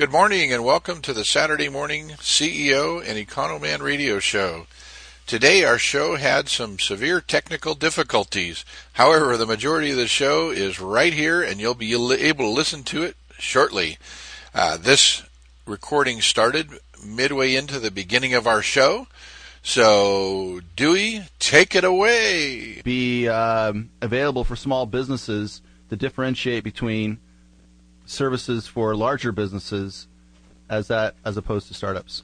Good morning and welcome to the Saturday Morning CEO and Economan Radio Show. Today our show had some severe technical difficulties. However, the majority of the show is right here and you'll be able to listen to it shortly. This recording started midway into the beginning of our show. So, Dewey, take it away. Be available for small businesses to differentiate between services for larger businesses as opposed to startups.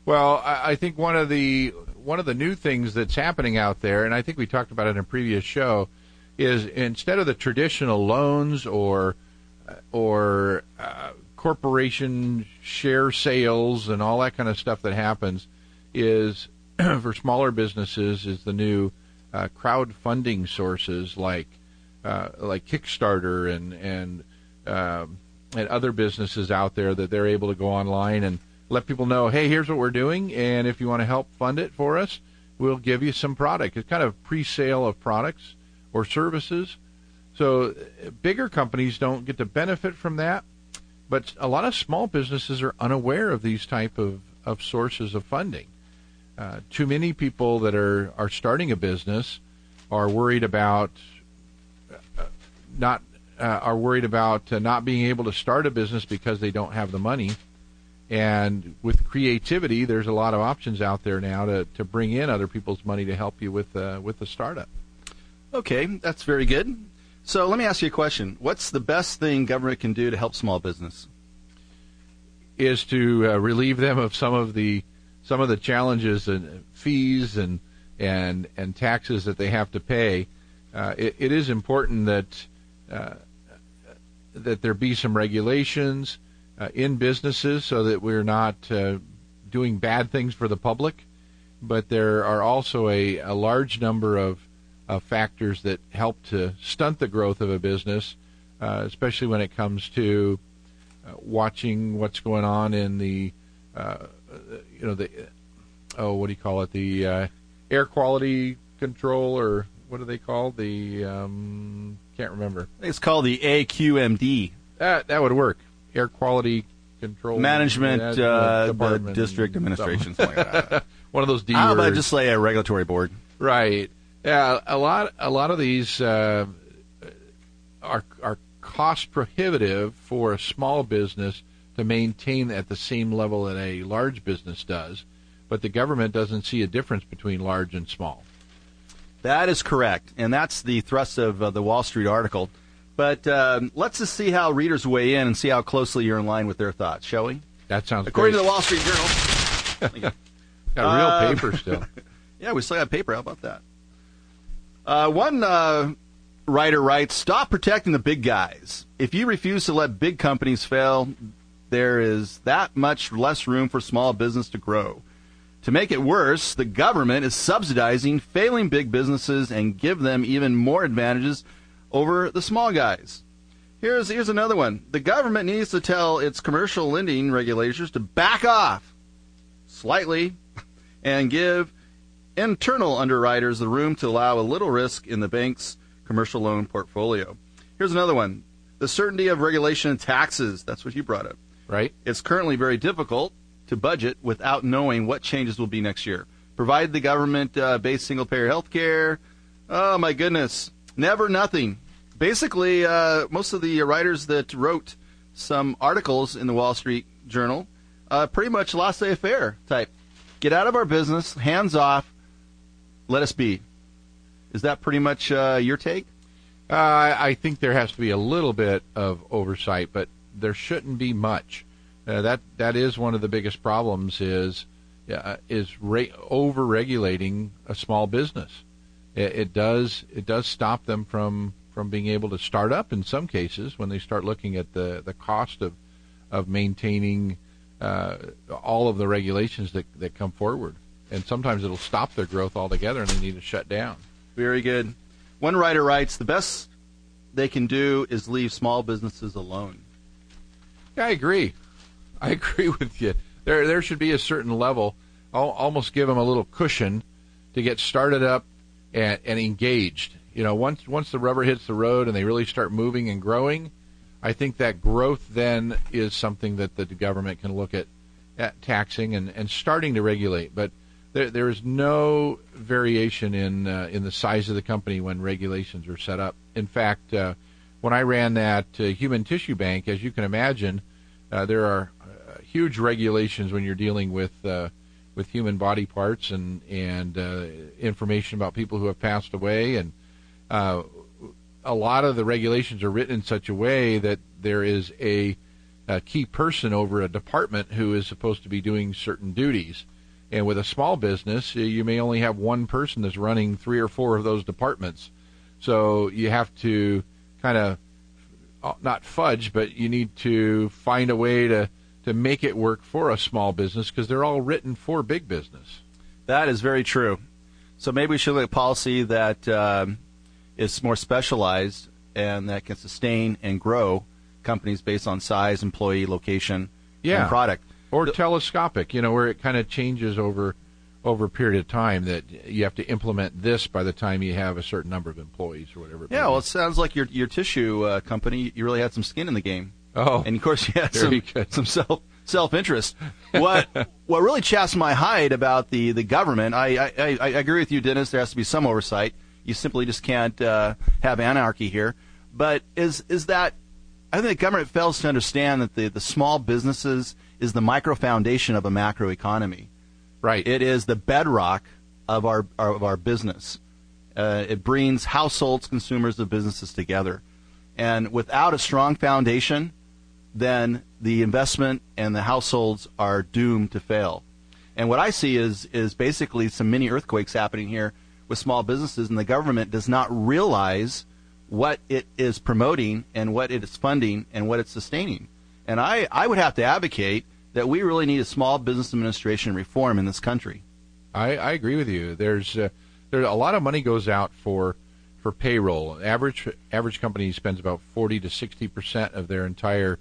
Well, I think one of the new things that's happening out there, and I think we talked about it in a previous show, is instead of the traditional loans or corporation share sales and all that kind of stuff that happens, is for smaller businesses is the new crowdfunding sources like Kickstarter and other businesses out there that they're able to go online and let people know, hey, here's what we're doing, and if you want to help fund it for us, we'll give you some product. It's kind of pre-sale of products or services. So bigger companies don't get to benefit from that, but a lot of small businesses are unaware of these type of sources of funding. Too many people that are starting a business are worried about not being able to start a business because they don't have the money. And with creativity, there's a lot of options out there now to bring in other people's money to help you with the startup. Okay, that's very good. So let me ask you a question. What's the best thing government can do to help small business? Is to relieve them of some of the challenges and fees and taxes that they have to pay. It is important that there be some regulations in businesses so that we're not doing bad things for the public. But there are also a large number of factors that help to stunt the growth of a business, especially when it comes to watching what's going on in the air quality control, or what are they called? Can't remember. It's called the AQMD. That would work. Air quality control management, the district administration. Something like that. One of those D How words. about just say a regulatory board? Right. Yeah. A lot of these are cost prohibitive for a small business to maintain at the same level that a large business does, but the government doesn't see a difference between large and small. That is correct, and that's the thrust of the Wall Street article. But let's just see how readers weigh in and see how closely you're in line with their thoughts, shall we? That sounds According great. to the Wall Street Journal. Got real paper still. Yeah, we still got paper. How about that? One writer writes, stop protecting the big guys. If you refuse to let big companies fail, there is that much less room for small business to grow. To make it worse, the government is subsidizing failing big businesses and give them even more advantages over the small guys. Here's another one. The government needs to tell its commercial lending regulators to back off slightly and give internal underwriters the room to allow a little risk in the bank's commercial loan portfolio. Here's another one. The certainty of regulation and taxes. That's what you brought up. Right. It's currently very difficult to budget without knowing what changes will be next year. Provide the government-based single-payer health care. Oh, my goodness. Never nothing. Basically, most of the writers that wrote some articles in the Wall Street Journal pretty much laissez-faire type. Get out of our business, hands off, let us be. Is that pretty much your take? I think there has to be a little bit of oversight, but there shouldn't be much. That is one of the biggest problems is over-regulating a small business. It does stop them from being able to start up in some cases when they start looking at the cost of maintaining all of the regulations that come forward. And sometimes it'll stop their growth altogether and they need to shut down. Very good. One writer writes, the best they can do is leave small businesses alone. Yeah, I agree with you. There should be a certain level. I'll almost give them a little cushion to get started up and engaged. You know, once the rubber hits the road and they really start moving and growing, I think that growth then is something that the government can look at taxing and starting to regulate. But there is no variation in the size of the company when regulations are set up. In fact, when I ran that human tissue bank, as you can imagine, there are huge regulations when you're dealing with human body parts and information about people who have passed away, and a lot of the regulations are written in such a way that there is a key person over a department who is supposed to be doing certain duties. And with a small business, you may only have one person that's running 3 or 4 of those departments. So you have to kind of not fudge, but you need to find a way to make it work for a small business because they're all written for big business. That is very true. So maybe we should look at policy that is more specialized and that can sustain and grow companies based on size, employee, location, and product. Or telescopic, where it kind of changes over a period of time, that you have to implement this by the time you have a certain number of employees or whatever. Yeah, well, it sounds like your tissue company, you really had some skin in the game. Oh, and of course you had some self-interest. What really chaps my hide about the government, I agree with you, Dennis, there has to be some oversight. You simply just can't have anarchy here. But is that I think the government fails to understand that the small businesses is the micro foundation of a macro economy. Right. It is the bedrock of our business. It brings households, consumers, and businesses together. And without a strong foundation, then the investment and the households are doomed to fail. And what I see is basically some mini earthquakes happening here with small businesses, and the government does not realize what it is promoting and what it is funding and what it's sustaining. And I would have to advocate that we really need a small business administration reform in this country. I agree with you. There's a lot of money goes out for payroll. Average company spends about 40 to 60% of their entire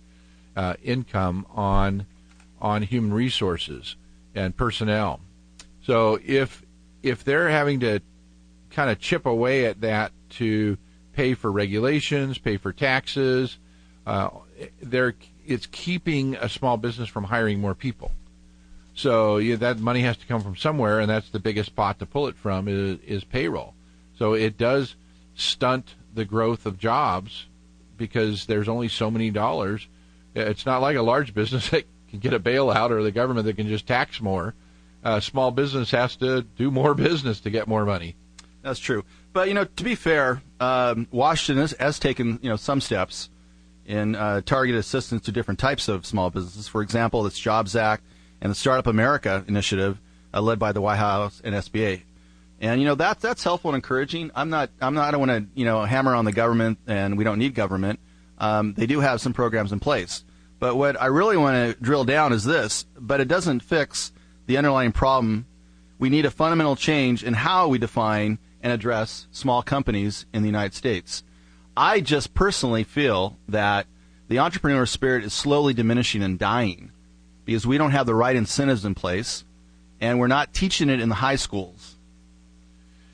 income on human resources and personnel. So if they're having to kind of chip away at that to pay for regulations, pay for taxes, it's keeping a small business from hiring more people. So that money has to come from somewhere, and that's the biggest pot to pull it from is payroll. So it does stunt the growth of jobs because there's only so many dollars. It's not like a large business that can get a bailout or the government that can just tax more. Small business has to do more business to get more money. That's true. But, to be fair, Washington has taken, some steps in targeted assistance to different types of small businesses. For example, this Jobs Act and the Startup America initiative led by the White House and SBA. And, that's helpful and encouraging. I don't want to, hammer on the government, and we don't need government. They do have some programs in place. But what I really want to drill down is this, but it doesn't fix the underlying problem. We need a fundamental change in how we define and address small companies in the United States. I just personally feel that the entrepreneur spirit is slowly diminishing and dying because we don't have the right incentives in place, and we're not teaching it in the high schools.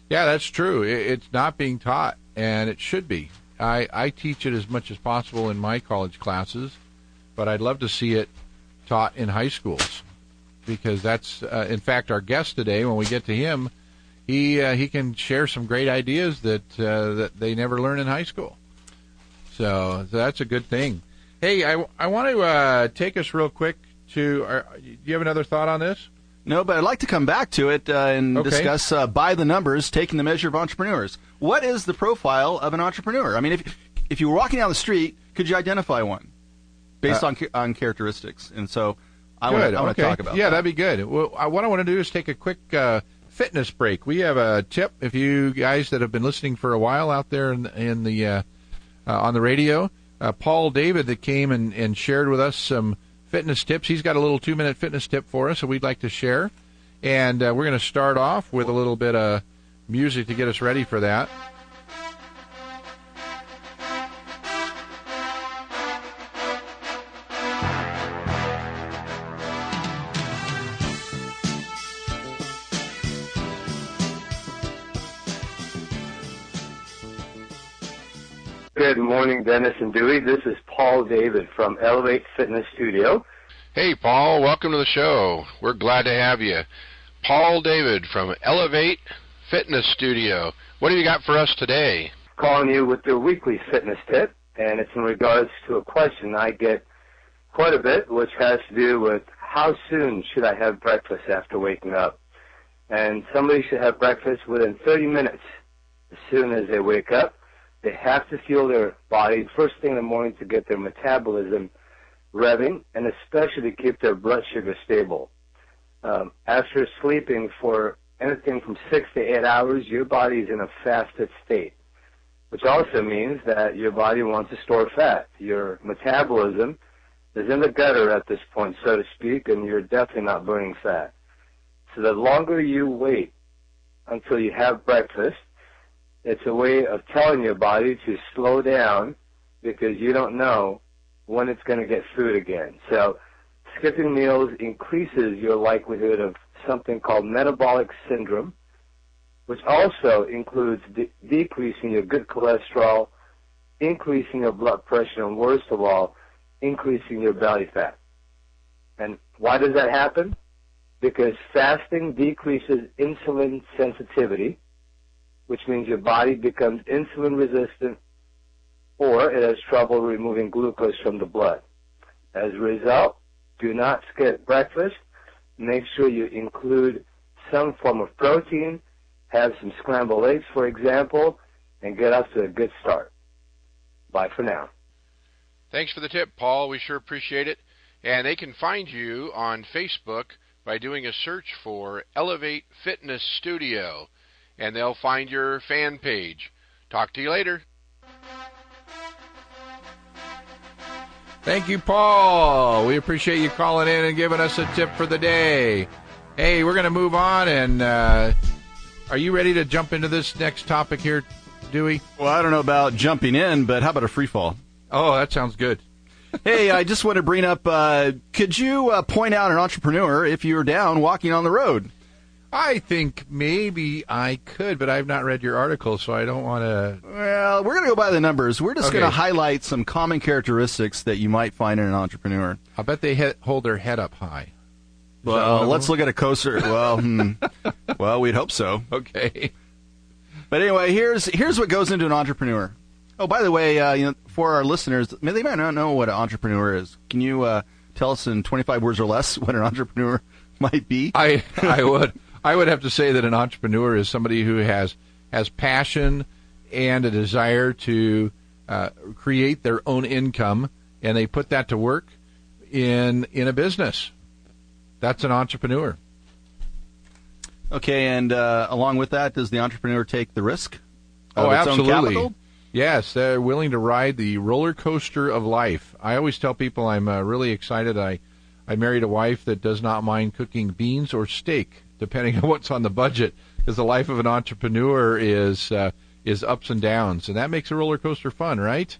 Yeah, that's true. It's not being taught, and it should be. I teach it as much as possible in my college classes, but I'd love to see it taught in high schools because that's, in fact, our guest today, when we get to him, he can share some great ideas that they never learn in high school. So that's a good thing. Hey, I want to take us real quick to. Do you have another thought on this? No, but I'd like to come back to it and discuss by the numbers, taking the measure of entrepreneurs. What is the profile of an entrepreneur? I mean, if you were walking down the street, could you identify one based on characteristics? And so I want to talk about that. Yeah, that'd be good. Well, what I want to do is take a quick fitness break. We have a tip. If you guys that have been listening for a while out there in the on the radio, Paul David that came and shared with us some fitness tips. He's got a little 2-minute fitness tip for us that we'd like to share. And we're going to start off with a little bit of music to get us ready for that. Good morning, Dennis and Dewey. This is Paul David from Elevate Fitness Studio. Hey, Paul. Welcome to the show. We're glad to have you. Paul David from Elevate Fitness Studio. What have you got for us today? Calling you with the weekly fitness tip, and it's in regards to a question I get quite a bit, which has to do with how soon should I have breakfast after waking up. And somebody should have breakfast within 30 minutes as soon as they wake up. They have to fuel their body first thing in the morning to get their metabolism revving, and especially to keep their blood sugar stable. After sleeping for anything from 6 to 8 hours, your body is in a fasted state, which also means that your body wants to store fat. Your metabolism is in the gutter at this point, so to speak, and you're definitely not burning fat. So the longer you wait until you have breakfast, it's a way of telling your body to slow down because you don't know when it's going to get food again. So skipping meals increases your likelihood of something called metabolic syndrome, which also includes decreasing your good cholesterol, increasing your blood pressure, and worst of all, increasing your belly fat. And why does that happen? Because fasting decreases insulin sensitivity, which means your body becomes insulin resistant or it has trouble removing glucose from the blood. As a result, do not skip breakfast. Make sure you include some form of protein, have some scrambled eggs, for example, and get off to a good start. Bye for now. Thanks for the tip, Paul. We sure appreciate it. And they can find you on Facebook by doing a search for Elevate Fitness Studio, and they'll find your fan page. Talk to you later. Thank you, Paul. We appreciate you calling in and giving us a tip for the day. Hey, we're going to move on, and are you ready to jump into this next topic here, Dewey? Well, I don't know about jumping in, but how about a free fall? Oh, that sounds good. Hey, I just want to bring up, could you point out an entrepreneur if you were down walking on the road? I think maybe I could, but I've not read your article, so I don't want to... Well, we're going to go by the numbers. We're just going to highlight some common characteristics that you might find in an entrepreneur. I bet they hold their head up high. Well, let's look at a coaster. Well, we'd hope so. Okay. But anyway, here's what goes into an entrepreneur. Oh, by the way, for our listeners, they might not know what an entrepreneur is. Can you tell us in 25 words or less what an entrepreneur might be? I would. I would have to say that an entrepreneur is somebody who has passion and a desire to create their own income, and they put that to work in a business. That's an entrepreneur. Okay, and along with that, does the entrepreneur take the risk of its absolutely. Own capital? Yes, they're willing to ride the roller coaster of life. I always tell people I'm really excited. I married a wife that does not mind cooking beans or steak, depending on what's on the budget, because the life of an entrepreneur is ups and downs, and that makes a roller coaster fun, right?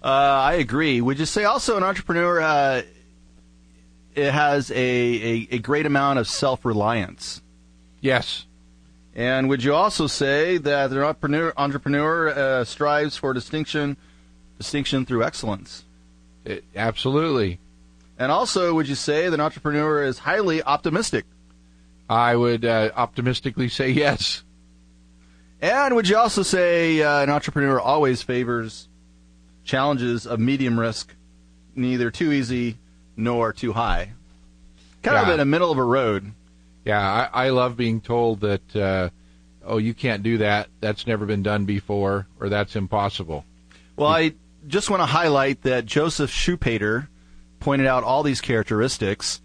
I agree. Would you say also an entrepreneur it has a great amount of self-reliance? Yes. And would you also say that an entrepreneur strives for distinction through excellence? Absolutely. And also, would you say that an entrepreneur is highly optimistic? I would optimistically say yes. And would you also say an entrepreneur always favors challenges of medium risk, neither too easy nor too high? Kind of in the middle of a road. Yeah, I love being told that, you can't do that, that's never been done before, or that's impossible. Well, I just want to highlight that Joseph Schumpeter pointed out all these characteristics,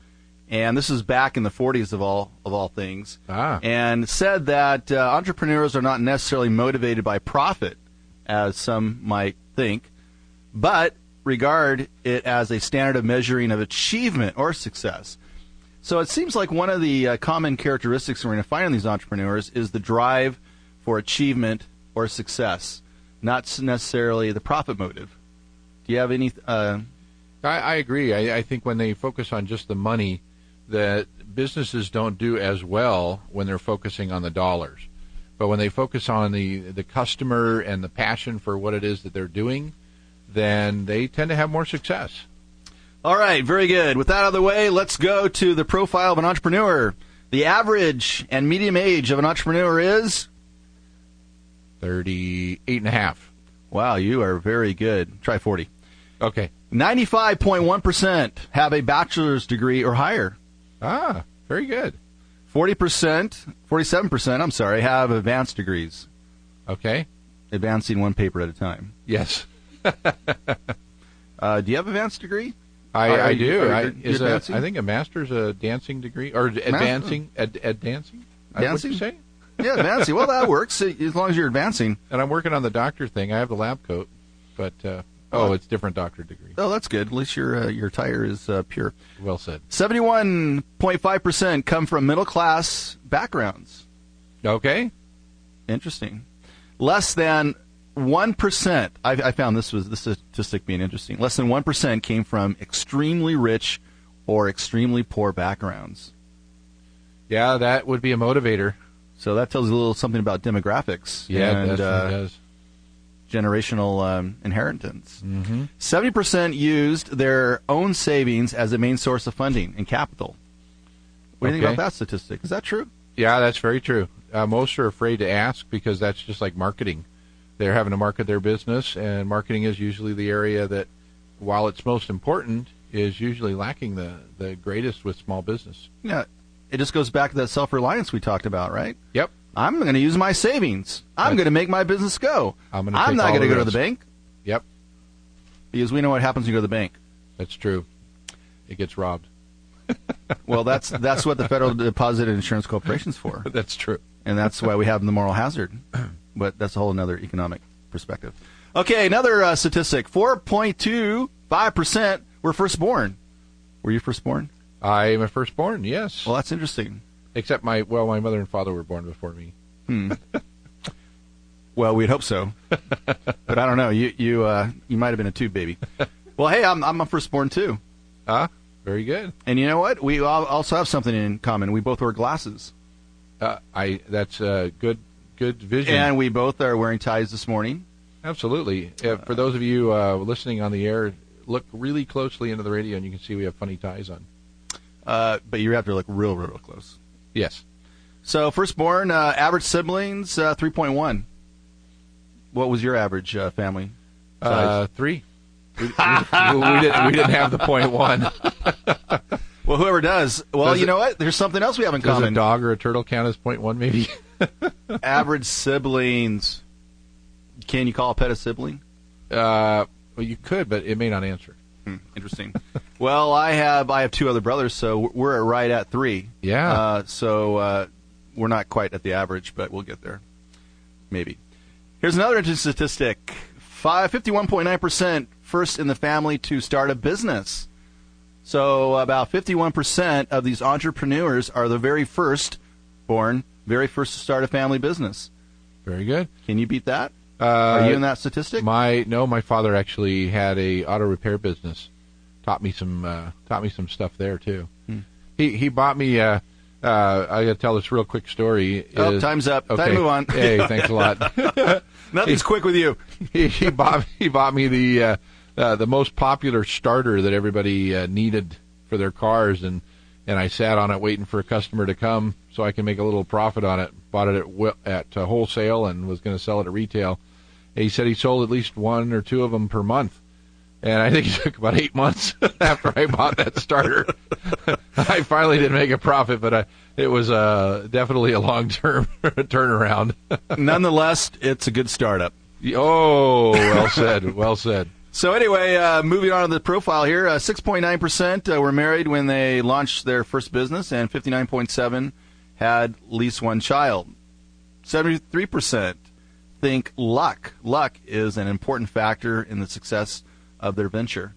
and this is back in the 40s of all things, and said that entrepreneurs are not necessarily motivated by profit, as some might think, but regard it as a standard of measuring of achievement or success. So it seems like one of the common characteristics we're going to find in these entrepreneurs is the drive for achievement or success, not necessarily the profit motive. Do you have any... I agree. I think when they focus on just the money, that businesses don't do as well when they're focusing on the dollars. But when they focus on the customer and the passion for what it is that they're doing, then they tend to have more success. All right, very good. With that out of the way, let's go to the profile of an entrepreneur. The average and medium age of an entrepreneur is? 38.5. Wow, you are very good. Try 40. Okay. 95.1% have a bachelor's degree or higher. Ah, very good. 47%, have advanced degrees. Okay. Advancing one paper at a time. Yes. Do you have an advanced degree? I do. I think a master's a dancing degree or advancing dancing. Dancing? What'd you say? Yeah, advancing. Well, that works as long as you're advancing. And I'm working on the doctor thing. I have the lab coat, but it's different doctor degree. Oh, that's good. At least your tire is pure. Well said. 71.5% come from middle class backgrounds. Okay. Interesting. Less than 1%. I found this statistic being interesting. Less than 1% came from extremely rich or extremely poor backgrounds. Yeah, that would be a motivator. So that tells you a little something about demographics. Yeah, and, it does. Generational inheritance. Mm-hmm. 70% used their own savings as a main source of funding and capital. What do you think about that statistic? Is that true? Yeah, that's very true. Most are afraid to ask because that's just like marketing. They're having to market their business, and marketing is usually the area that, while it's most important, is usually lacking the greatest with small business. Yeah, it just goes back to that self-reliance we talked about, right? Yep. I'm going to use my savings. I'm going to make my business go. I'm not going to go to the bank. Yep. Because we know what happens when you go to the bank. That's true. It gets robbed. Well, that's what the Federal Deposit Insurance Corporation's for. That's true. And that's why we have the moral hazard. But that's a whole other economic perspective. Okay, another statistic. 4.25% were firstborn. Were you firstborn? I am a firstborn, yes. Well, that's interesting. Except my mother and father were born before me. Well, we'd hope so. But I don't know. You might have been a tube baby. Well, hey, I'm a firstborn too. Very good. And you know what? We also have something in common. We both wear glasses. That's good vision. And we both are wearing ties this morning. Absolutely. For those of you listening on the air, look really closely into the radio, and you can see we have funny ties on. But you have to look real close. Yes. So, firstborn, average siblings, 3.1. What was your average family size? 3. We didn't have the 0.1. Well, whoever does. Well, you know what? There's something else we have in common. Does a dog or a turtle count as 0.1 maybe? Average siblings. Can you call a pet a sibling? Well, you could, but it may not answer. Interesting. Well, I have 2 other brothers, so we're right at 3. Yeah. So we're not quite at the average, but we'll get there. Maybe. Here's another interesting statistic. 51.9% first in the family to start a business. So about 51% of these entrepreneurs are the very first to start a family business. Very good. Can you beat that? Are you in that statistic? My father actually had a auto repair business. Taught me some stuff there too. He bought me. I got to tell this real quick story. Time's up. Okay. Time to move on. Hey, thanks a lot. Nothing's quick with you. He bought me the most popular starter that everybody needed for their cars, and I sat on it waiting for a customer to come so I can make a little profit on it. Bought it at wholesale and was going to sell it at retail. And he said he sold at least 1 or 2 of them per month. And I think it took about 8 months after I bought that starter. I finally did make a profit, but it was definitely a long-term turnaround. Nonetheless, it's a good startup. Oh, well said, well said. So anyway, moving on to the profile here, 6.9% were married when they launched their first business, and 59.7% had at least 1 child. 73% think luck is an important factor in the success of their venture.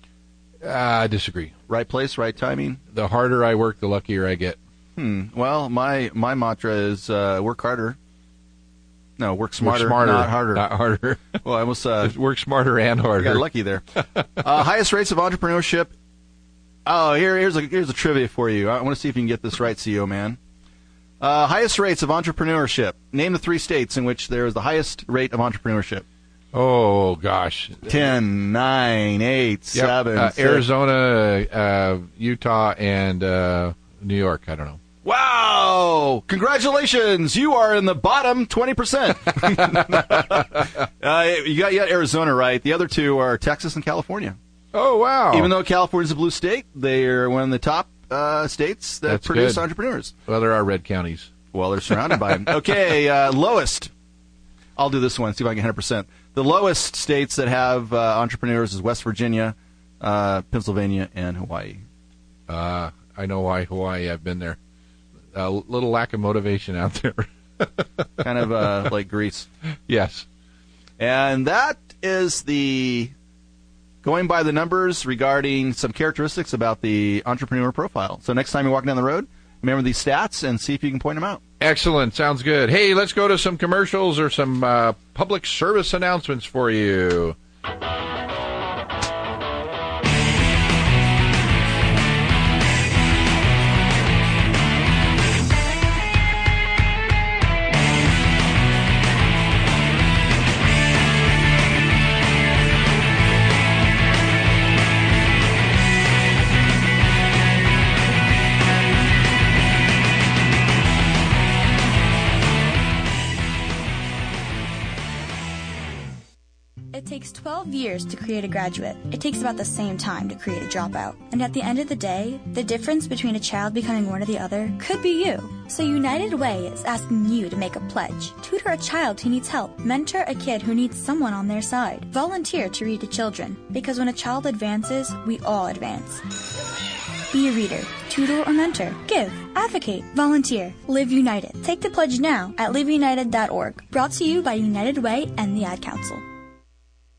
I disagree. Right place, right timing. The harder I work, the luckier I get. Well, my mantra is work harder. No, work smarter, not harder. Well, I almost work smarter and harder. Got lucky there. Highest rates of entrepreneurship. Oh, here's a trivia for you. I want to see if you can get this right, CEO man. Highest rates of entrepreneurship name the 3 states in which there is the highest rate of entrepreneurship. Oh, gosh. 10, 9, 8, 7, 6. Arizona, Utah, and New York. I don't know. Wow! Congratulations! You are in the bottom 20%. You got Arizona right. The other 2 are Texas and California. Oh, wow. Even though California's a blue state, they are one of the top states that produce entrepreneurs. Well, there are red counties. Well, they're surrounded by them. Okay, lowest. I'll do this one, see if I can get 100%. The lowest states that have entrepreneurs is West Virginia, Pennsylvania, and Hawaii. I know why Hawaii. I've been there. A little lack of motivation out there. Kind of like Greece. Yes. And that is going by the numbers regarding some characteristics about the entrepreneur profile. So next time you're walking down the road, remember these stats and see if you can point them out. Excellent. Sounds good. Hey, let's go to some commercials or some public service announcements for you. It takes 12 years to create a graduate. It takes about the same time to create a dropout. And at the end of the day, the difference between a child becoming one or the other could be you. So United Way is asking you to make a pledge. Tutor a child who needs help. Mentor a kid who needs someone on their side. Volunteer to read to children. Because when a child advances, we all advance. Be a reader, tutor, or mentor. Give, advocate, volunteer. Live United. Take the pledge now at liveunited.org. Brought to you by United Way and the Ad Council.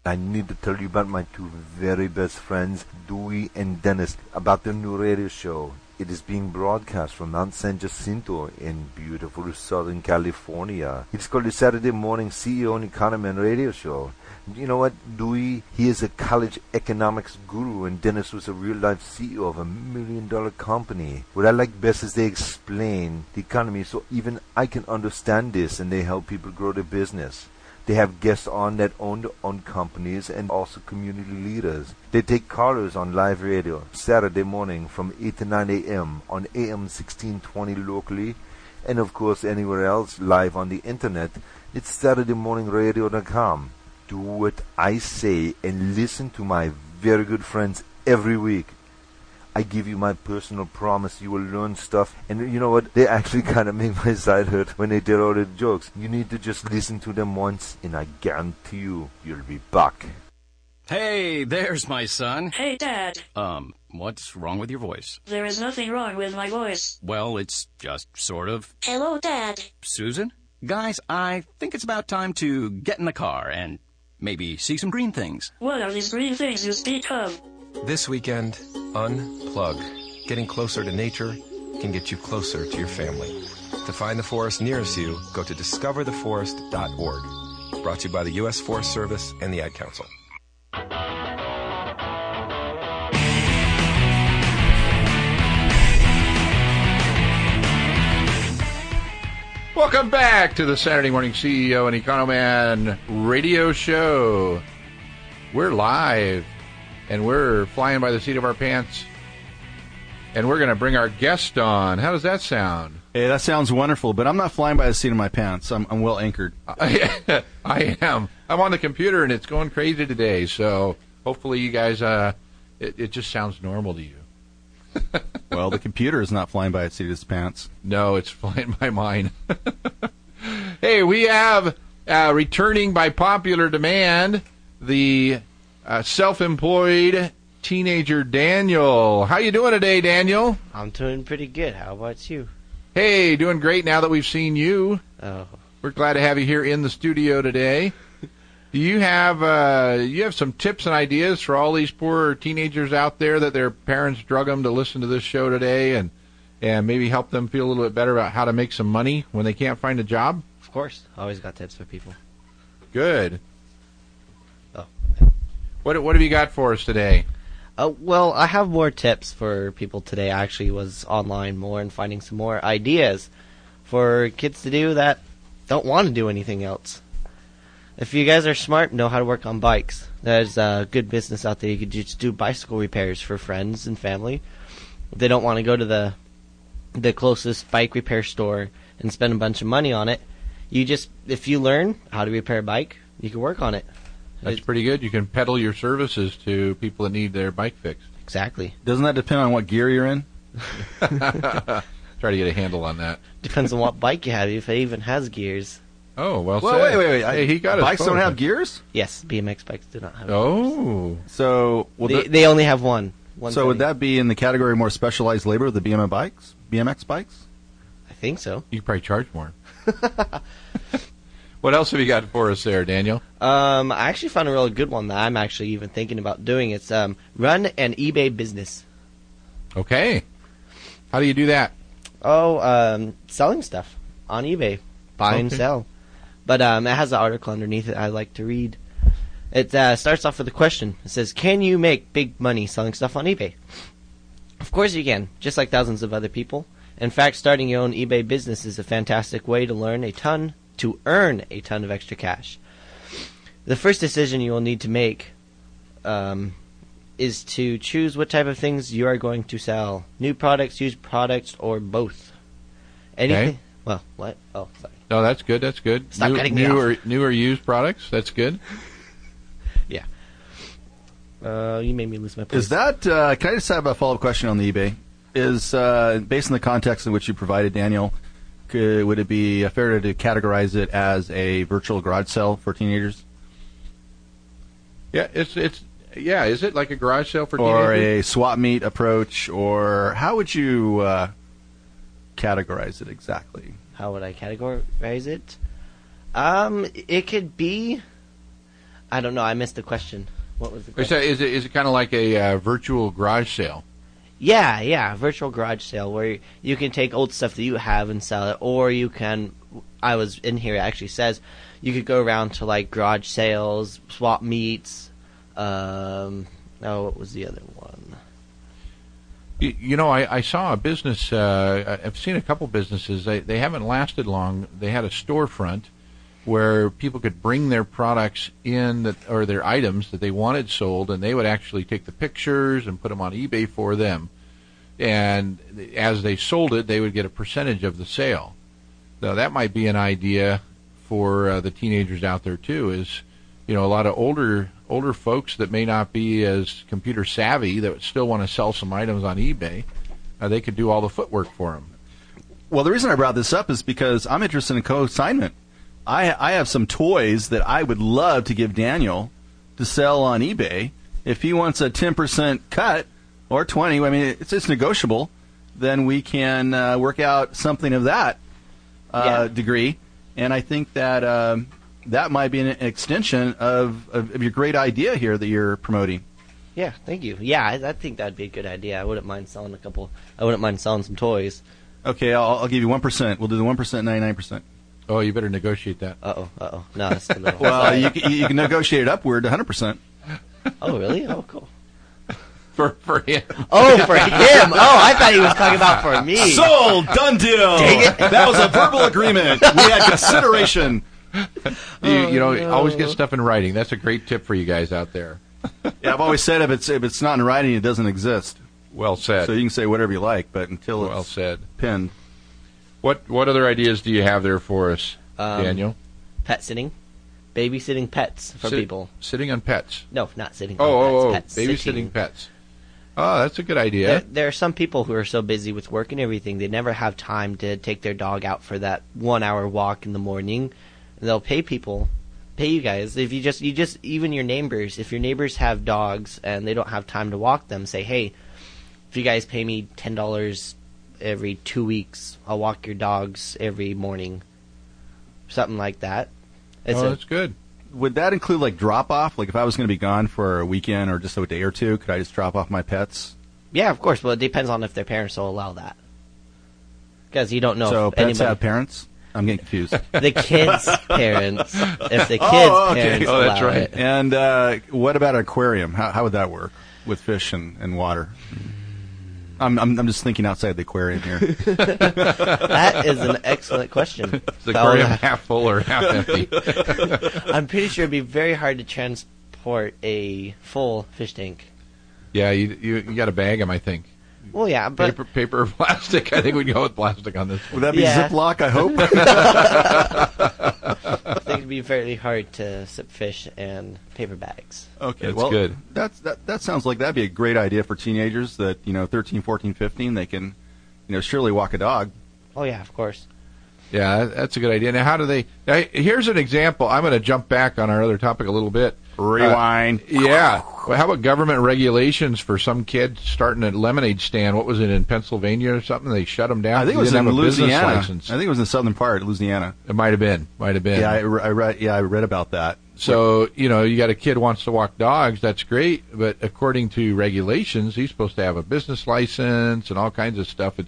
I need to tell you about my 2 very best friends, Dewey and Dennis, about their new radio show. It is being broadcast from Mount San Jacinto in beautiful Southern California. It's called the Saturday Morning CEO and Economan Radio Show. You know what, Dewey, he is a college economics guru, and Dennis was a real-life CEO of a $1 million company. What I like best is they explain the economy so even I can understand this, and they help people grow their business. They have guests on that own their own companies and also community leaders. They take callers on live radio Saturday morning from 8 to 9 a.m. on AM 1620 locally, and of course anywhere else live on the internet. It's SaturdayMorningRadio.com. Do what I say and listen to my very good friends every week. I give you my personal promise you will learn stuff. And you know what? They actually kind of make my side hurt when they did all the jokes. You need to just listen to them once, and I guarantee you, you'll be back. Hey, there's my son. Hey, Dad. What's wrong with your voice? There is nothing wrong with my voice. Well, it's just sort of. Hello, Dad. Susan? Guys, I think it's about time to get in the car and maybe see some green things. What are these green things you speak of? This weekend, unplug. Getting closer to nature can get you closer to your family. To find the forest nearest you, go to discovertheforest.org. Brought to you by the U.S. Forest Service and the Ad Council. Welcome back to the Saturday Morning CEO and Economan radio show. We're live, and we're flying by the seat of our pants, and we're going to bring our guest on. How does that sound? Hey, that sounds wonderful, but I'm not flying by the seat of my pants. I'm well anchored. I am. I'm on the computer, and it's going crazy today, so hopefully you guys, it just sounds normal to you. Well, the computer is not flying by its seat of its pants. No, it's flying by mine. Hey, we have, returning by popular demand, the self-employed teenager Daniel. How you doing today, Daniel? I'm doing pretty good. How about you? Hey, doing great now that we've seen you. Oh. We're glad to have you here in the studio today. Do you have some tips and ideas for all these poor teenagers out there that their parents drug them to listen to this show today, and maybe help them feel a little bit better about how to make some money when they can't find a job? Of course. Always got tips for people. Good. Oh. What have you got for us today? Well, I have more tips for people today. I actually was online more and finding some more ideas for kids to do that don't want to do anything else. If you guys are smart, know how to work on bikes. There's a good business out there. You could just do bicycle repairs for friends and family. If they don't want to go to the closest bike repair store and spend a bunch of money on it, if you learn how to repair a bike, you can work on it. That's pretty good. You can peddle your services to people that need their bike fixed. Exactly. Doesn't that depend on what gear you're in? Try to get a handle on that. Depends on what bike you have, if it even has gears. Oh, well said. Wait. Hey, he got bikes his don't have gears? Yes, BMX bikes do not have gears. Oh. So they only have one. So would that be in the category of more specialized labor with the BMX bikes? I think so. You could probably charge more. What else have you got for us there, Daniel? I actually found a really good one that I'm actually even thinking about doing. It's run an eBay business. Okay. How do you do that? Selling stuff on eBay. Buy and sell. But it has an article underneath it I like to read. It starts off with a question. It says, can you make big money selling stuff on eBay? Of course you can, just like thousands of other people. In fact, starting your own eBay business is a fantastic way to earn a ton of extra cash. The first decision you will need to make is to choose what type of things you are going to sell. New products, used products, or both. Anything? Okay. Well, what? Oh, sorry. No, that's good. That's good. Stop cutting me off. New or used products. That's good. Yeah. You made me lose my place. Is that? Can I just have a follow-up question on the eBay? Is based on the context in which you provided, Daniel, would it be fair to categorize it as a virtual garage sale for teenagers? Yeah, it's Is it like a garage sale for or teenagers? a swap meet approach, or how would you categorize it exactly? How would I categorize it? It could be. I don't know. I missed the question. What was the question? Is it kind of like a virtual garage sale? Yeah, virtual garage sale where you can take old stuff that you have and sell it, or you can. I was in here. It actually says you could go around to like garage sales, swap meets. What was the other one? You know, I saw a business. I've seen a couple businesses. They haven't lasted long. They had a storefront where people could bring their products in or their items that they wanted sold, and they would actually take the pictures and put them on eBay for them. And as they sold it, they would get a percentage of the sale. So that might be an idea for the teenagers out there too. Is a lot of older folks that may not be as computer savvy that still want to sell some items on eBay. They could do all the footwork for them. Well, the reason I brought this up is because I'm interested in co-assignment. I have some toys that I would love to give Daniel to sell on eBay. If he wants a 10% cut or 20%, I mean, it's negotiable, then we can work out something of that degree. And I think that that might be an extension of your great idea here that you're promoting. Yeah, thank you. Yeah, I think that'd be a good idea. I wouldn't mind selling some toys. Okay, I'll give you 1%. We'll do the 1%, 99%. Oh, you better negotiate that. Uh-oh. No, that's too little. Well, you can negotiate it upward to 100%. Oh, really? Oh, cool. For him. Oh, for him. Oh, I thought he was talking about for me. Sold! Done deal! Dang it. That was a verbal agreement. We had consideration. You always get stuff in writing. That's a great tip for you guys out there. Yeah, I've always said if it's not in writing, it doesn't exist. Well said. So you can say whatever you like, but until well it's said. pinned. What other ideas do you have there for us, Daniel? Pet sitting. Babysitting pets for people. Sitting on pets? No, not sitting on pets. Babysitting pets. Oh, that's a good idea. There are some people who are so busy with work and everything, they never have time to take their dog out for that 1 hour walk in the morning. And they'll pay you guys. If you just even your neighbors, if your neighbors have dogs and they don't have time to walk them, say, hey, if you guys pay me $10 every 2 weeks, I'll walk your dogs every morning. Something like that. That's good. Would that include like drop off? Like if I was going to be gone for a weekend or just a day or two, could I just drop off my pets? Yeah, of course. Well, it depends on if their parents will allow that. Because you don't know so if pets anybody... have parents? I'm getting confused. The kids' parents. If the kids' parents allow that's right. it. And what about an aquarium? How would that work with fish and water? I'm just thinking outside the aquarium here. That is an excellent question. Is the aquarium half full or half empty? I'm pretty sure it'd be very hard to transport a full fish tank. Yeah, you got to bag them, I think. Well, yeah, but paper or plastic. I think we'd go with plastic on this one. Would that be Ziploc, I hope? I think it'd be very hard to sip fish and paper bags. Okay, That's well, good. That sounds like that'd be a great idea for teenagers that, 13, 14, 15, they can, surely walk a dog. Oh, yeah, of course. Yeah, that's a good idea. Now, how do they... Now, here's an example. I'm going to jump back on our other topic a little bit. Rewind. Yeah. Well, how about government regulations for some kid starting a lemonade stand? What was it, in Pennsylvania or something? They shut them down? I think it was in Louisiana. I think it was in the southern part, Louisiana. It might have been. Yeah, I read about that. So, you got a kid wants to walk dogs, that's great, but according to regulations, he's supposed to have a business license and all kinds of stuff.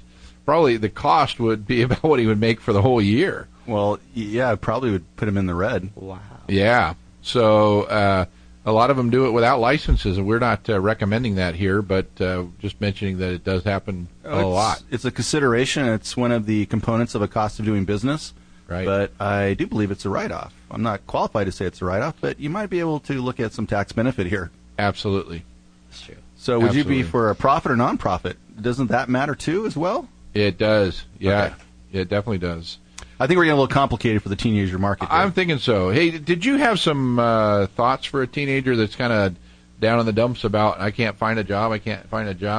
Probably the cost would be about what he would make for the whole year. Well, yeah, it probably would put him in the red. Wow. Yeah. So a lot of them do it without licenses, and we're not recommending that here, but just mentioning that it does happen a lot. It's a consideration. It's one of the components of a cost of doing business. Right. But I do believe it's a write-off. I'm not qualified to say it's a write-off, but you might be able to look at some tax benefit here. Absolutely. That's true. So would you be for a profit or non-profit? Doesn't that matter too as well? It does. Yeah, Okay. It definitely does. I think we're getting a little complicated for the teenager market. I'm thinking so. Hey, did you have some thoughts for a teenager that's kind of down in the dumps about, I can't find a job,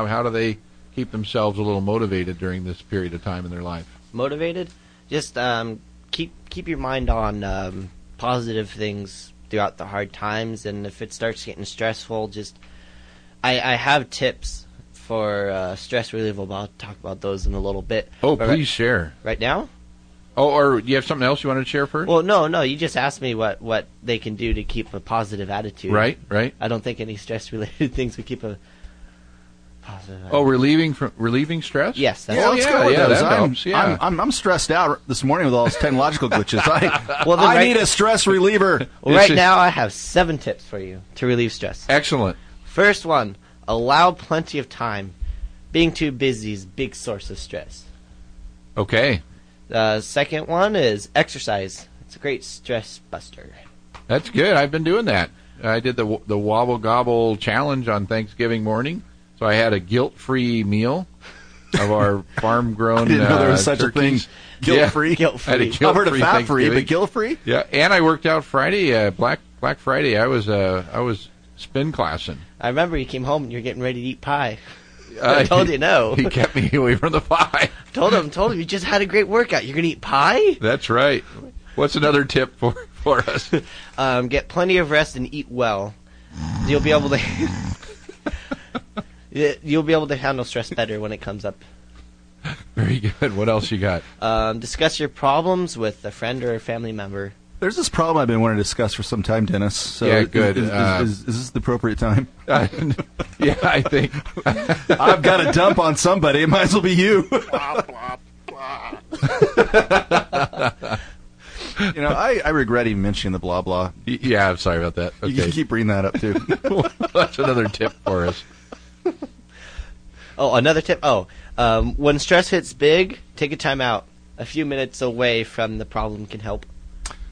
How do they keep themselves a little motivated during this period of time in their life? Motivated? Just keep your mind on positive things throughout the hard times, and if it starts getting stressful, I have tips for stress relief. I'll talk about those in a little bit. Oh, please share. Right now? Oh, or you have something else you wanted to share first? Well, no. You just asked me what they can do to keep a positive attitude. Right. I don't think any stress-related things would keep a positive attitude. Oh, relieving stress? Yes. That's let's go with that those. helps. Yeah. I'm stressed out this morning with all those technological glitches. Then I need a stress reliever. Well, right now I have 7 tips for you to relieve stress. Excellent. First one, allow plenty of time. Being too busy is a big source of stress. Okay. The second one is exercise. It's a great stress buster. That's good. I've been doing that. I did the Wobble Gobble challenge on Thanksgiving morning, so I had a guilt-free meal of our farm-grown I didn't know there was such turkeys. a thing. Guilt-free? Yeah, I had a I've heard of guilt-free fat-free, but Thanksgiving. guilt-free? Yeah, and I worked out Friday, Black Friday. I was spin classing. I remember you came home and you were getting ready to eat pie. I told you no. He kept me away from the pie. Told him you just had a great workout. You're going to eat pie? That's right. What's another tip for us? Get plenty of rest and eat well. You'll be able to handle stress better when it comes up. Very good. What else you got? Discuss your problems with a friend or a family member. There's this problem I've been wanting to discuss for some time, Dennis. So Yeah, good. Is this the appropriate time? Yeah, I think. I've got a dump on somebody. It might as well be you. Blah, blah, blah. I regret even mentioning the blah blah. Yeah, I'm sorry about that. Okay. You can keep bringing that up too. That's another tip for us. Oh, another tip. When stress hits big, take a time out. A few minutes away from the problem can help.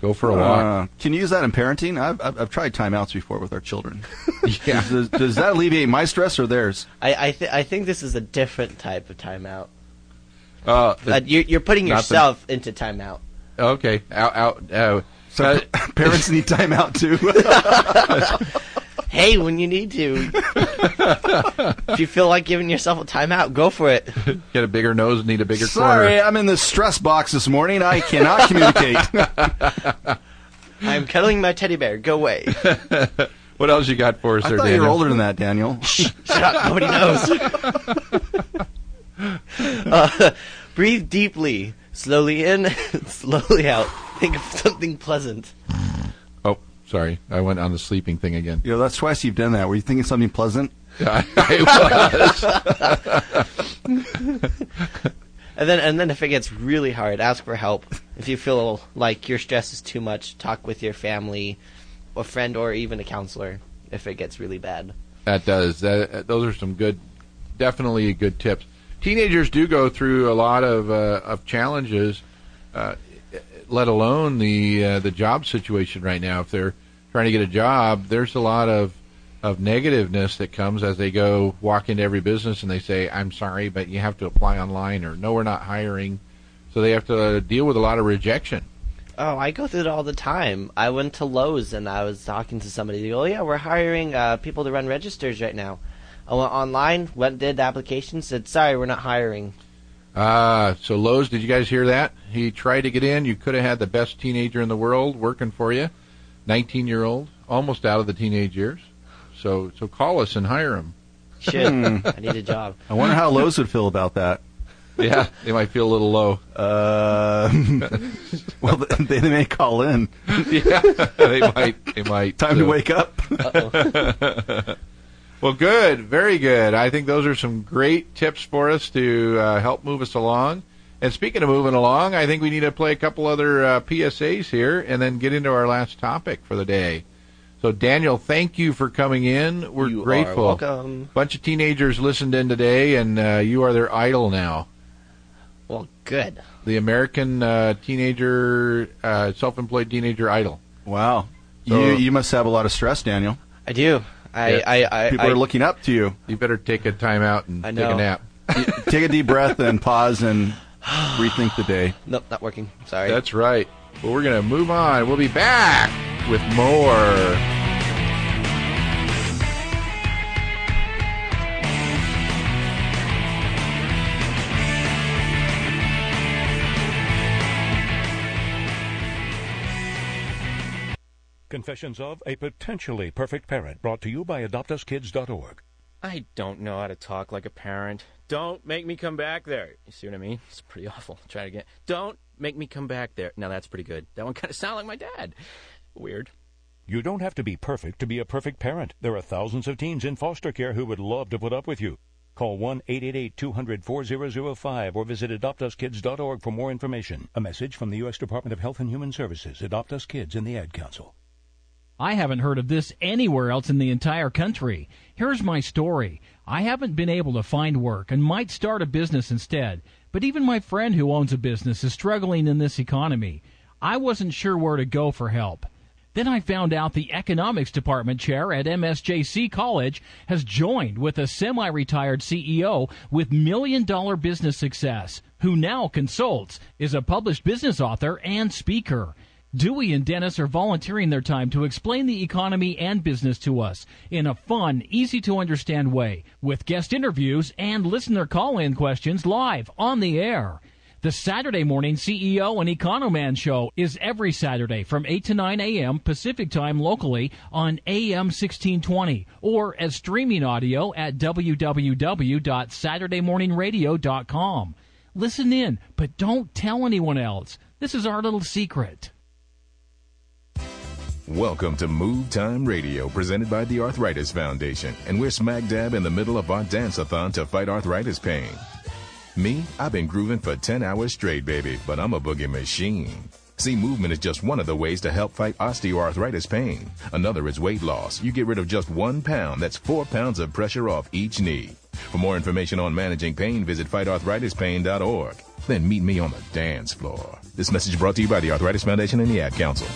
Go for a walk. Can you use that in parenting? I've tried timeouts before with our children. Yeah. Does that alleviate my stress or theirs? I think this is a different type of timeout. You're putting not yourself into timeout. Okay. So parents need timeout too. Hey, when you need to. If you feel like giving yourself a timeout, go for it. Get a bigger nose, need a bigger Sorry, corner. I'm in the stress box this morning. I cannot communicate. I'm cuddling my teddy bear. Go away. What else you got for us I there, thought Daniel? you were older than that, Daniel. Shut up. Nobody knows. Breathe deeply. Slowly in, slowly out. Think of something pleasant. Oh, sorry. I went on the sleeping thing again. That's twice you've done that. Were you thinking something pleasant? I was. And then if it gets really hard, ask for help. If you feel like your stress is too much, talk with your family, a friend, or even a counselor if it gets really bad. That does. Those are some definitely good tips. teenagers do go through a lot of challenges, let alone the job situation right now. If they're trying to get a job, there's a lot of negativeness that comes as they go walk into every business and they say, I'm sorry, but you have to apply online, or no, we're not hiring. So they have to deal with a lot of rejection. Oh, I go through it all the time. I went to Lowe's and I was talking to somebody. They go, oh, yeah, we're hiring people to run registers right now. I went online, did the application, said, sorry, we're not hiring. So Lowe's, did you guys hear that? He tried to get in. You could have had the best teenager in the world working for you, 19-year-old, almost out of the teenage years. So call us and hire him. Should. I need a job. I wonder how Lowe's would feel about that. Yeah, they might feel a little low. Well, they may call in. Yeah, they might. Time to wake up. Well, good. Very good. I think those are some great tips for us to help move us along. And speaking of moving along, I think we need to play a couple other PSAs here and then get into our last topic for the day. So, Daniel, thank you for coming in. We're grateful. Are welcome. A bunch of teenagers listened in today, and you are their idol now. Well, good. The American teenager, self-employed teenager idol. Wow. So, you must have a lot of stress, Daniel. I do. People are looking up to you. You better take a time out and take a nap. Take a deep breath and pause and rethink the day. Nope, not working. Sorry. That's right. Well, we're going to move on. We'll be back with more. Confessions of a Potentially Perfect Parent, brought to you by AdoptUsKids.org. I don't know how to talk like a parent. Don't make me come back there. You see what I mean? It's pretty awful. Try it again. Don't make me come back there. Now that's pretty good. That one kind of sounded like my dad. Weird. You don't have to be perfect to be a perfect parent. There are thousands of teens in foster care who would love to put up with you. Call 1-888-200-4005 or visit AdoptUsKids.org for more information. A message from the U.S. Department of Health and Human Services, Adopt Us Kids, and the Ad Council. I haven't heard of this anywhere else in the entire country. Here's my story. I haven't been able to find work and might start a business instead. But even my friend who owns a business is struggling in this economy. I wasn't sure where to go for help. Then I found out the economics department chair at MSJC College has joined with a semi-retired CEO with million-dollar business success, who now consults, is a published business author and speaker. Dewey and Dennis are volunteering their time to explain the economy and business to us in a fun, easy-to-understand way, with guest interviews and listener call-in questions live on the air. The Saturday Morning CEO and Economan Show is every Saturday from 8 to 9 a.m. Pacific Time locally on AM 1620 or as streaming audio at www.saturdaymorningradio.com. Listen in, but don't tell anyone else. This is our little secret. Welcome to Move Time Radio, presented by the Arthritis Foundation, and we're smack dab in the middle of our dance-a-thon to fight arthritis pain. Me, I've been grooving for 10 hours straight, baby, but I'm a boogie machine. See, movement is just one of the ways to help fight osteoarthritis pain. Another is weight loss. You get rid of just 1 pound. That's 4 pounds of pressure off each knee. For more information on managing pain, visit fightarthritispain.org. Then meet me on the dance floor. This message brought to you by the Arthritis Foundation and the Ad Council.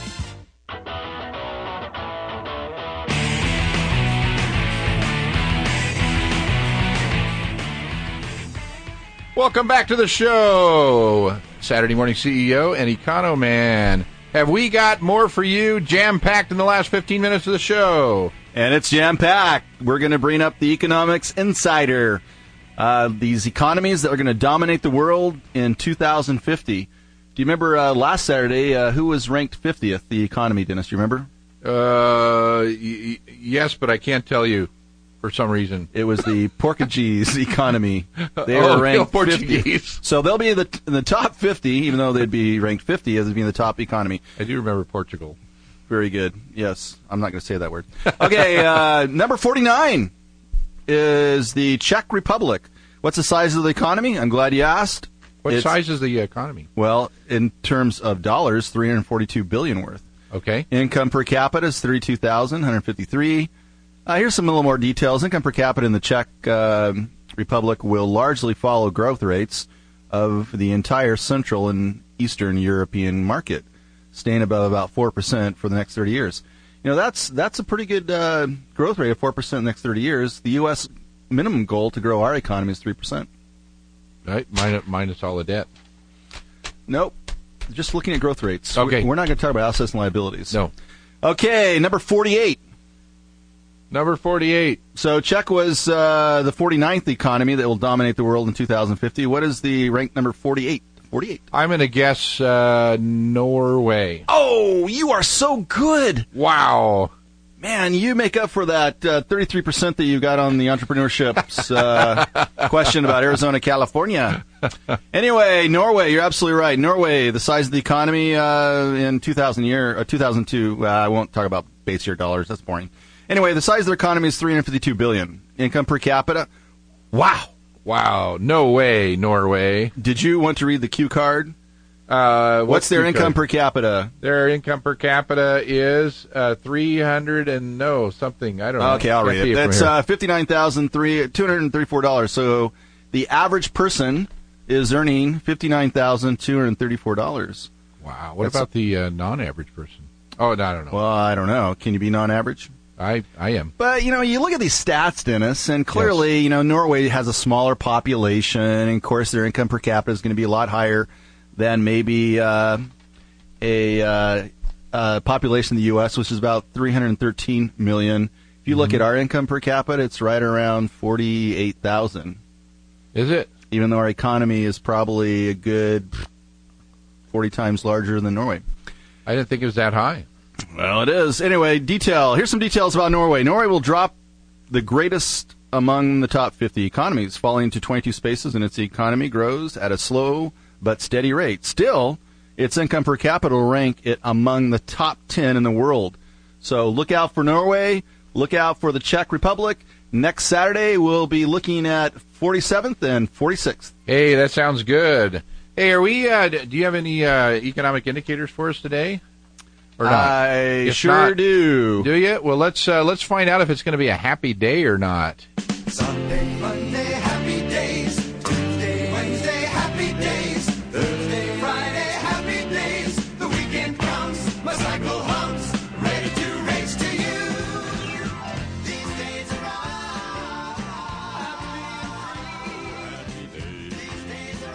Welcome back to the show, Saturday Morning CEO and Economan. Have we got more for you, jam-packed in the last 15 minutes of the show? And it's jam-packed. We're going to bring up the Economics Insider. These economies that are going to dominate the world in 2050. Do you remember last Saturday, who was ranked 50th, the economy, Dennis? Do you remember? Yes, but I can't tell you. For some reason, it was the Portuguese economy. They were ranked 50th. So they'll be in the top 50, even though they'd be ranked 50 as being the top economy. I do remember Portugal. Very good. Yes, I'm not going to say that word. Okay, number 49 is the Czech Republic. What's the size of the economy? I'm glad you asked. What size is the economy? Well, in terms of dollars, $342 billion worth. Okay. Income per capita is $32,153. Here's some little more details. Income per capita in the Czech Republic will largely follow growth rates of the entire Central and Eastern European market, staying above about 4% for the next 30 years. You know, that's a pretty good growth rate of 4% in the next 30 years. The U.S. minimum goal to grow our economy is 3%. Right, minus all the debt. Nope. Just looking at growth rates. Okay. We're not going to talk about assets and liabilities. No. Okay, number 48. Number 48. So Czech was the 49th economy that will dominate the world in 2050. What is the rank number 48? 48. I'm going to guess Norway. Oh, you are so good. Wow. Man, you make up for that 33% that you got on the entrepreneurship's question about Arizona, California. Anyway, Norway, you're absolutely right. Norway, the size of the economy in 2002. I won't talk about base year dollars. That's boring. Anyway, the size of their economy is $352 billion. Income per capita, wow. Wow, no way, Norway. Did you want to read the cue card? What's their income per capita? Their income per capita is 300 and something. I don't know. Okay, I'll read it. That's $59,234. So the average person is earning $59,234. Wow. What about the non-average person? Oh, no, I don't know. Well, I don't know. Can you be non-average? I am. But, you know, you look at these stats, Dennis, and clearly, yes, you know, Norway has a smaller population, and, of course, their income per capita is going to be a lot higher than maybe a population in the U.S., which is about 313 million. If you look at our income per capita, it's right around 48,000. Is it? Even though our economy is probably a good 40 times larger than Norway. I didn't think it was that high. Well, it is. Anyway, here's some details about Norway. Norway will drop the greatest among the top 50 economies, falling into 22 spaces, and its economy grows at a slow but steady rate. Still, its income per capita will rank it among the top 10 in the world. So look out for Norway. Look out for the Czech Republic. Next Saturday, we'll be looking at 47th and 46th. Hey, that sounds good. Hey, are we? Do you have any economic indicators for us today? Or not? I sure do. Do you? Well, let's find out if it's going to be a happy day or not. Sunday, Monday, happy days. Tuesday, Wednesday, happy days. Thursday, Friday, happy days. The weekend comes, my cycle hums, ready to race to you. These days are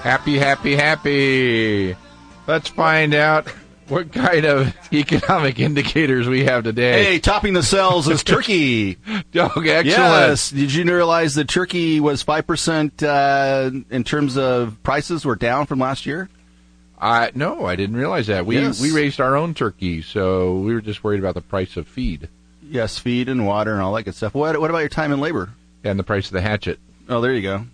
Happy, happy, happy. Let's find out what kind of economic indicators we have today. Hey, topping the cells is Turkey. Okay, excellent. Yes. Did you realize that Turkey was 5% in terms of prices were down from last year? No, I didn't realize that. We raised our own turkey, so we were just worried about the price of feed. Yes, feed and water and all that good stuff. What about your time and labor? And the price of the hatchet. Oh, there you go.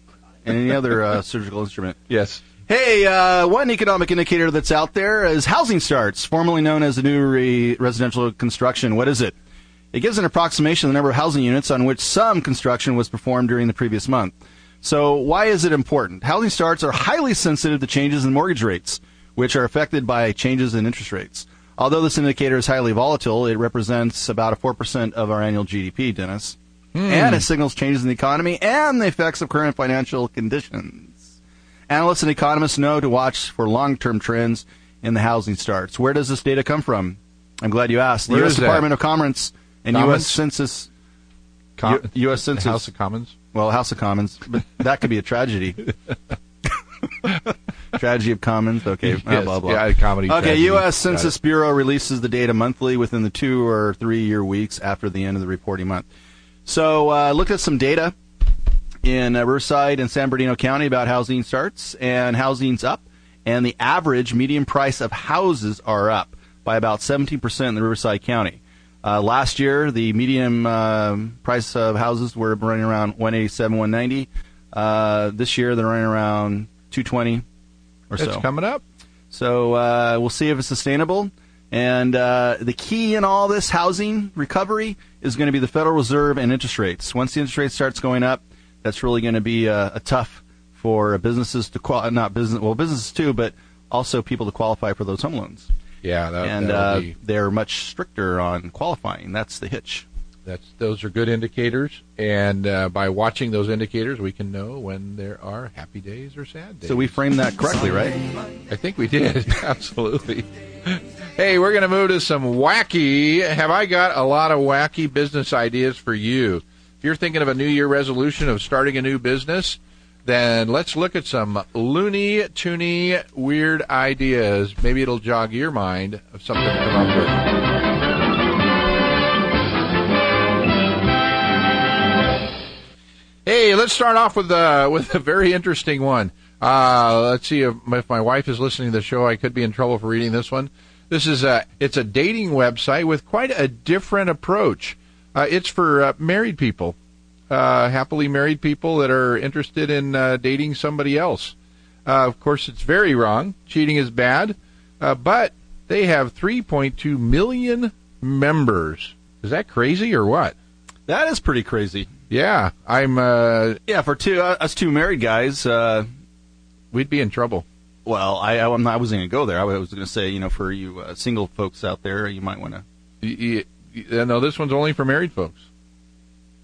And any other surgical instrument. Yes. Hey, one economic indicator that's out there is housing starts, formerly known as the new residential construction. What is it? It gives an approximation of the number of housing units on which some construction was performed during the previous month. So why is it important? Housing starts are highly sensitive to changes in mortgage rates, which are affected by changes in interest rates. Although this indicator is highly volatile, it represents about 4% of our annual GDP, Dennis. And it signals changes in the economy and the effects of current financial conditions. Analysts and economists know to watch for long-term trends in the housing starts. Where does this data come from? I'm glad you asked. The U.S. Department of Commerce and U.S. Census. U.S. Census. House of Commons? Well, House of Commons. But that could be a tragedy. Tragedy of Commons. Okay. Yes. Blah, blah. Yeah, comedy. Okay, tragedy. U.S. Census Bureau releases the data monthly within the 2 or 3 year weeks after the end of the reporting month. So looked at some data in Riverside and San Bernardino County about housing starts, and housing's up, and the average median price of houses are up by about 17% in the Riverside County. Last year, the median price of houses were running around $187, $190. This year, they're running around $220 or so. It's coming up. So we'll see if it's sustainable. And the key in all this housing recovery is going to be the Federal Reserve and interest rates. Once the interest rate starts going up, that's really going to be a tough for businesses to businesses too, but also people to qualify for those home loans. Yeah, and they're much stricter on qualifying. That's the hitch. Those are good indicators, and by watching those indicators, we can know when there are happy days or sad days. So we framed that correctly, right? I think we did. Absolutely. Hey, we're going to move to some wacky. Have I got a lot of wacky business ideas for you? If you're thinking of a New Year resolution of starting a new business, then let's look at some loony, toony, weird ideas. Maybe it'll jog your mind of something to come up with. Hey, let's start off with a very interesting one. Let's see if my wife is listening to the show. I could be in trouble for reading this one. This is it's a dating website with quite a different approach. It's for married people, happily married people that are interested in dating somebody else. Of course, it's very wrong. Cheating is bad, but they have 3.2 million members. Is that crazy or what? That is pretty crazy. Yeah, I'm. Yeah, for us two married guys, we'd be in trouble. Well, I wasn't going to go there. I was going to say, for you single folks out there, you might want to. No, this one's only for married folks.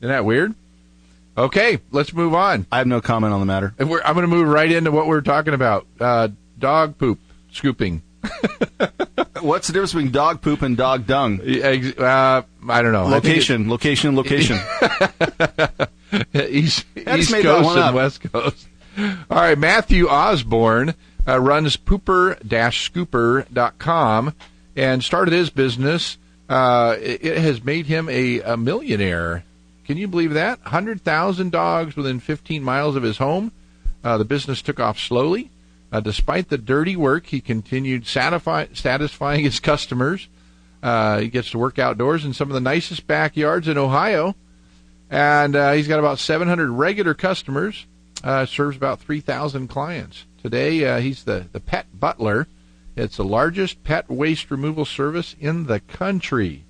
Isn't that weird? Okay, let's move on. I have no comment on the matter. I'm going to move right into what we're talking about. Dog poop scooping. What's the difference between dog poop and dog dung? I don't know. Location. East Coast and West Coast. All right, Matthew Osborne runs pooper-scooper.com and started his business. It has made him a millionaire. Can you believe that? 100,000 dogs within 15 miles of his home. The business took off slowly. Despite the dirty work, he continued satisfying his customers. He gets to work outdoors in some of the nicest backyards in Ohio. And he's got about 700 regular customers, serves about 3,000 clients. Today, he's the Pet Butler. It's the largest pet waste removal service in the country.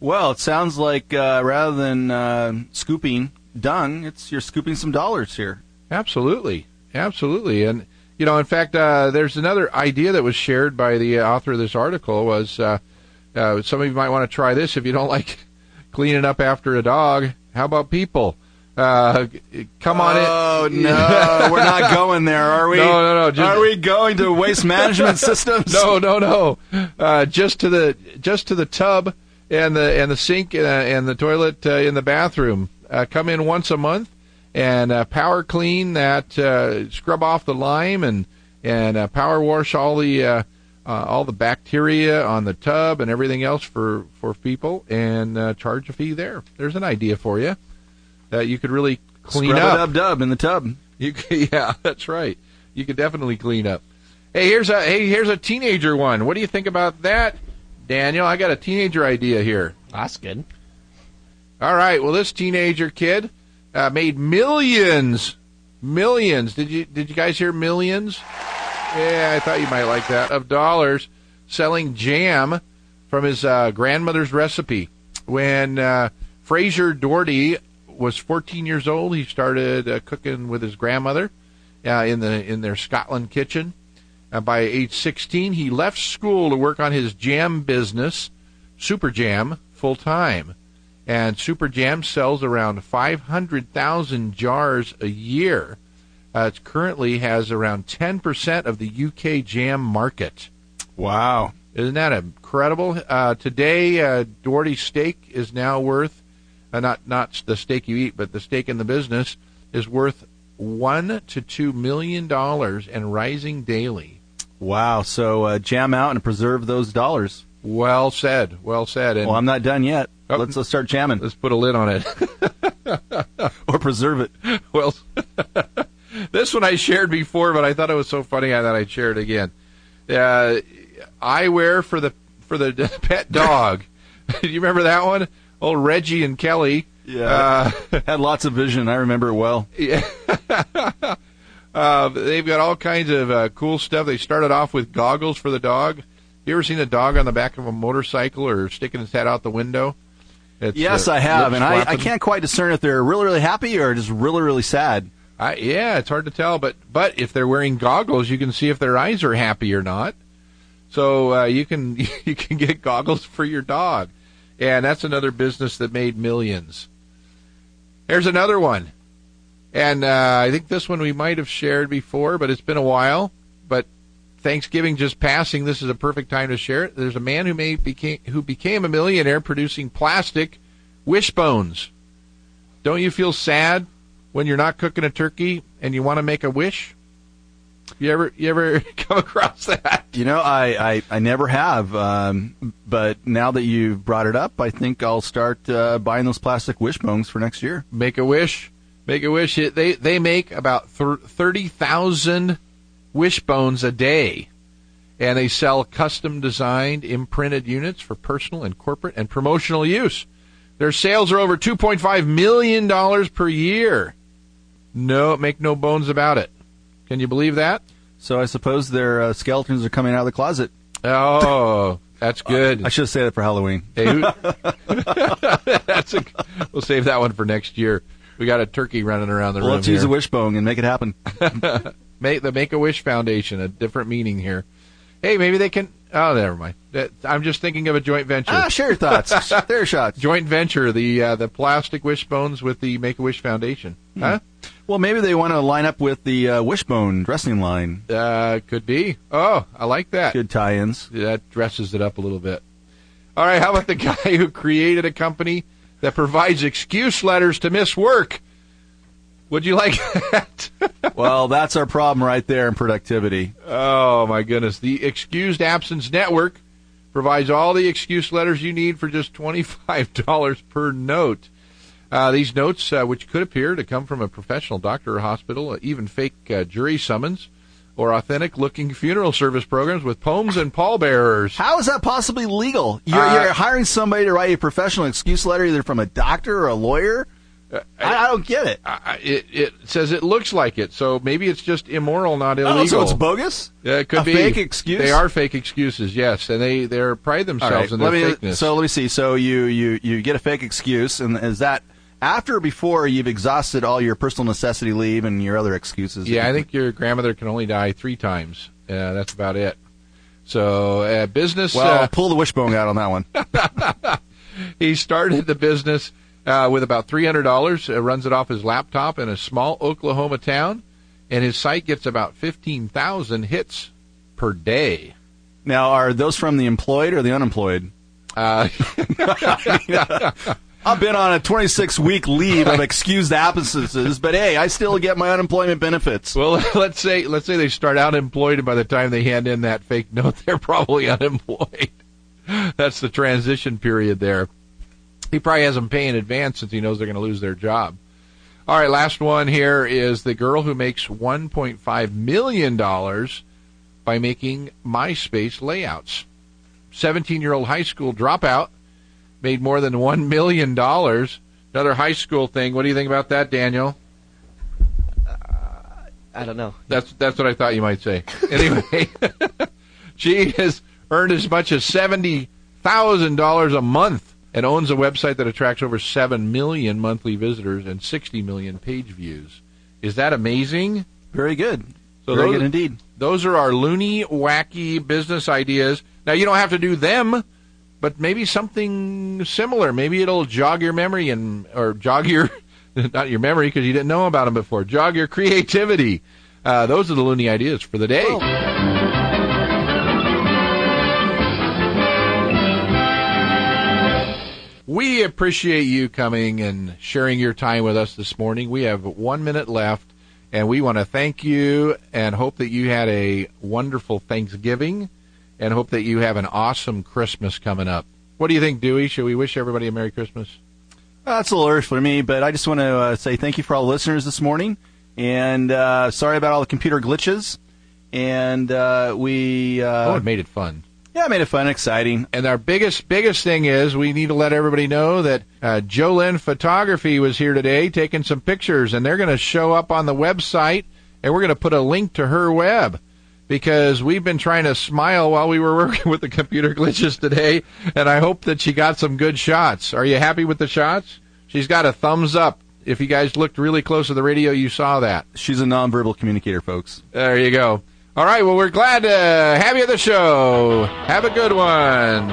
Well, it sounds like rather than scooping dung, you're scooping some dollars here. Absolutely. And, in fact, there's another idea that was shared by the author of this article was some of you might want to try this if you don't like cleaning up after a dog. How about people? Come on in. Oh, no. We're not going there, are we? No. Are we going to waste management systems? No. Just to the tub and the sink and the toilet in the bathroom. Come in once a month and power clean that, scrub off the lime and power wash all the bacteria on the tub and everything else for people and charge a fee there. There's an idea for you that you could really clean up. Scrub a dub in the tub. Yeah, that's right. You could definitely clean up. Hey, here's a teenager one. What do you think about that, Daniel? I got a teenager idea here. That's good. All right. Well, this teenager kid made millions. Did you guys hear millions? Yeah, I thought you might like that, of dollars selling jam from his grandmother's recipe. When Fraser Doherty was 14 years old, he started cooking with his grandmother in their Scotland kitchen. By age 16, he left school to work on his jam business, Super Jam, full time. And Super Jam sells around 500,000 jars a year. It currently has around 10% of the UK jam market. Wow. Isn't that incredible? Today, Doherty's steak is now worth, not the steak you eat, but the steak in the business, is worth $1 to $2 million and rising daily. Wow. So jam out and preserve those dollars. Well said. And, well, I'm not done yet. Oh, let's start jamming. Let's put a lid on it. Or preserve it. Well, this one I shared before, but I thought it was so funny I thought I'd share it again. Eyewear for the pet dog. Do you remember that one? Old Reggie and Kelly. Yeah. Had lots of vision. I remember it well. Yeah. They've got all kinds of cool stuff. They started off with goggles for the dog. You ever seen a dog on the back of a motorcycle or sticking his head out the window? Yes, I have, and I can't quite discern if they're really, really happy or just really, really sad. Yeah, it's hard to tell, but if they're wearing goggles, you can see if their eyes are happy or not. So you can get goggles for your dog. And that's another business that made millions. There's another one. And I think this one we might have shared before, but it's been a while. But Thanksgiving just passing, this is a perfect time to share it. There's a man who became a millionaire producing plastic wishbones. Don't you feel sad when you're not cooking a turkey and you want to make a wish? You ever come across that? You know, I never have. But now that you've brought it up, I think I'll start buying those plastic wishbones for next year. Make a wish. Make a wish. They make about 30,000 wishbones a day, and they sell custom-designed imprinted units for personal and corporate and promotional use. Their sales are over $2.5 million per year. No, make no bones about it. Can you believe that? So I suppose their skeletons are coming out of the closet. Oh, that's good. I should say that for Halloween. Hey, we'll save that one for next year. We got a turkey running around the room. Let's use a wishbone and make it happen. The Make-A-Wish Foundation, a different meaning here. Hey, maybe they can... Oh, never mind. I'm just thinking of a joint venture. Share your thoughts. Share your shots. Joint venture, the plastic wishbones with the Make-A-Wish Foundation. Huh? Well, maybe they want to line up with the Wishbone dressing line. Could be. Oh, I like that. Good tie-ins. That dresses it up a little bit. All right, how about the guy who created a company that provides excuse letters to miss work? Would you like that? Well, that's our problem right there in productivity. Oh, my goodness. The Excused Absence Network provides all the excuse letters you need for just $25 per note. These notes, which could appear to come from a professional doctor or hospital, even fake jury summons, or authentic-looking funeral service programs with poems and pallbearers. How is that possibly legal? You're hiring somebody to write a professional excuse letter either from a doctor or a lawyer? I don't get it. It says it looks like it, so maybe it's just immoral, not illegal. Oh, so it's bogus? It could be. Fake excuse? They are fake excuses, yes, and they pride themselves in their fakeness. So let me see. So you get a fake excuse, and is that after or before you've exhausted all your personal necessity leave and your other excuses? Yeah, I think your grandmother can only die 3 times. That's about it. So business... Well, pull the wishbone out on that one. He started the business... with about $300, runs it off his laptop in a small Oklahoma town, and his site gets about 15,000 hits per day. Now, are those from the employed or the unemployed? I've been on a 26-week leave of excused absences, but hey, I still get my unemployment benefits. Well, let's say they start out employed, and by the time they hand in that fake note, they're probably unemployed. That's the transition period there. He probably has them pay in advance since he knows they're going to lose their job. All right, last one here is the girl who makes $1.5 million by making MySpace layouts. 17-year-old high school dropout made more than $1 million. Another high school thing. What do you think about that, Daniel? I don't know. That's what I thought you might say. Anyway, she has earned as much as $70,000 a month and owns a website that attracts over 7 million monthly visitors and 60 million page views. Is that amazing? Very good. So Very good indeed. Those are our loony, wacky business ideas. Now, you don't have to do them, but maybe something similar. Maybe it'll jog your memory or jog your, not your memory because you didn't know about them before, jog your creativity. Those are the loony ideas for the day. Well, we appreciate you coming and sharing your time with us this morning. We have 1 minute left, and we want to thank you and hope that you had a wonderful Thanksgiving and hope that you have an awesome Christmas coming up. What do you think, Dewey? Should we wish everybody a Merry Christmas? That's a little early for me, but I just want to say thank you for all the listeners this morning, and sorry about all the computer glitches. And it made it fun. Yeah, it made it fun and exciting. And our biggest thing is we need to let everybody know that Jolyn Photography was here today taking some pictures, and they're going to show up on the website, and we're going to put a link to her web because we've been trying to smile while we were working with the computer glitches today, and I hope that she got some good shots. Are you happy with the shots? She's got a thumbs up. If you guys looked really close to the radio, you saw that. She's a nonverbal communicator, folks. There you go. All right, well, we're glad to have you at the show. Have a good one.